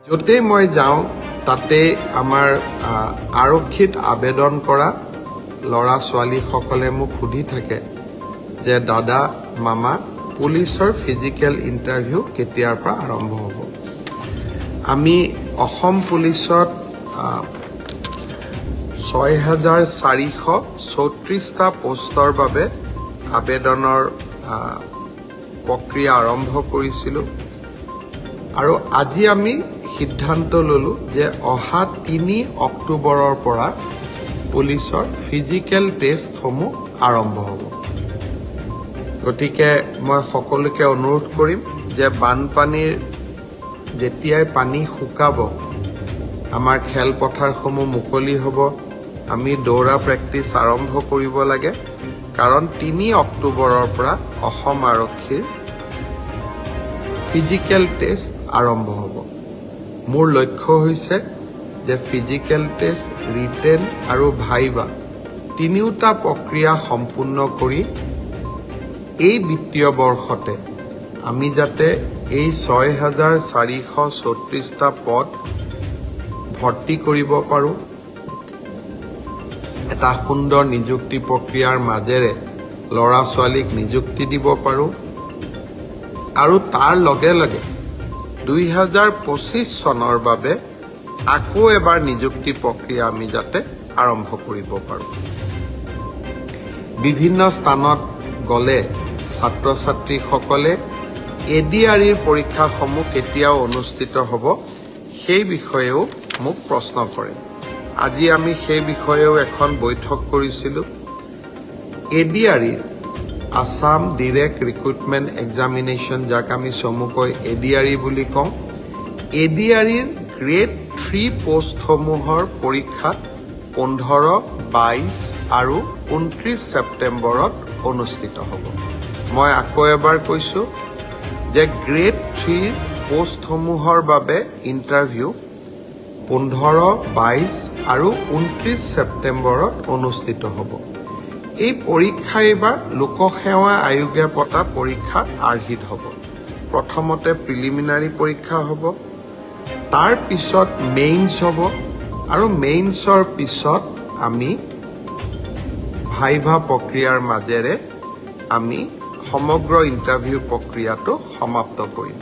য'তেই মই যাওঁ তাতে আমাৰ আৰক্ষীত আবেদন কৰা ল'ৰা ছোৱালীসকলে মোক সুধি থাকে যে দাদা মামা পুলিচৰ ফিজিকেল ইণ্টাৰভিউ কেতিয়াৰ পৰা আৰম্ভ হ'ব। আমি অসম পুলিচত 6,434টা পোষ্টৰ বাবে আবেদনৰ প্ৰক্ৰিয়া আৰম্ভ কৰিছিলোঁ আৰু আজি আমি সিদ্ধান্ত ললো যে অহা 3 অক্টোবৰৰ পৰা পুলিচৰ ফিজিকেল টেষ্টসমূহ আৰম্ভ হ'ব। গতিকে মই সকলোকে অনুৰোধ কৰিম যে বানপানীৰ যেতিয়াই পানী শুকাব আমাৰ খেলপথাৰসমূহ মুকলি হ'ব, আমি দৌৰা প্ৰেক্টিছ আৰম্ভ কৰিব লাগে, কাৰণ 3 অক্টোবৰৰ পৰা অসম আৰক্ষীৰ ফিজিকেল টেষ্ট আৰম্ভ হ'ব। মোৰ লক্ষ্য হৈছে যে ফিজিকেল টেষ্ট, ৰিটেন আৰু ভাইবা তিনিওটা প্ৰক্ৰিয়া সম্পূৰ্ণ কৰি এই বিত্তীয় বৰ্ষতে আমি যাতে এই 6,434টা পদ ভৰ্তি কৰিব পাৰোঁ, এটা সুন্দৰ নিযুক্তি প্ৰক্ৰিয়াৰ মাজেৰে ল'ৰা ছোৱালীক নিযুক্তি দিব পাৰোঁ আৰু তাৰ লগে লগে 2025 চনৰ বাবে আকৌ এবাৰ নিযুক্তি প্ৰক্ৰিয়া আমি যাতে আৰম্ভ কৰিব পাৰোঁ। বিভিন্ন স্থানত গ'লে ছাত্ৰ ছাত্ৰীসকলে ADREৰ পৰীক্ষাসমূহ কেতিয়াও অনুষ্ঠিত হ'ব সেই বিষয়েও মোক প্ৰশ্ন কৰে। আজি আমি সেই বিষয়েও এখন বৈঠক কৰিছিলোঁ। ADREৰ আসাম ডিৰেক্ট ৰিক্ৰুটমেণ্ট এক্সামিনেশ্যন, যাক আমি চমুকৈ ADRE বুলি কওঁ, ADREৰ গ্ৰেড 3 পোষ্টসমূহৰ পৰীক্ষা 15, 22 আৰু 29 ছেপ্টেম্বৰত অনুষ্ঠিত হ'ব। মই আকৌ এবাৰ কৈছোঁ যে গ্ৰেড 3 পোষ্টসমূহৰ বাবে ইণ্টাৰভিউ 15, 22 আৰু 29 ছেপ্টেম্বৰত অনুষ্ঠিত হ'ব। এই পৰীক্ষা এইবাৰ লোকসেৱা আয়োগে পতা পৰীক্ষাৰ আৰ্হিত হ'ব। প্ৰথমতে প্ৰিলিমিনাৰী পৰীক্ষা হ'ব, তাৰ পিছত মেইনছ হ'ব আৰু মেইনছৰ পিছত আমি ভাইভা প্ৰক্ৰিয়াৰ মাজেৰে আমি সমগ্ৰ ইণ্টাৰভিউ প্ৰক্ৰিয়াটো সমাপ্ত কৰিম।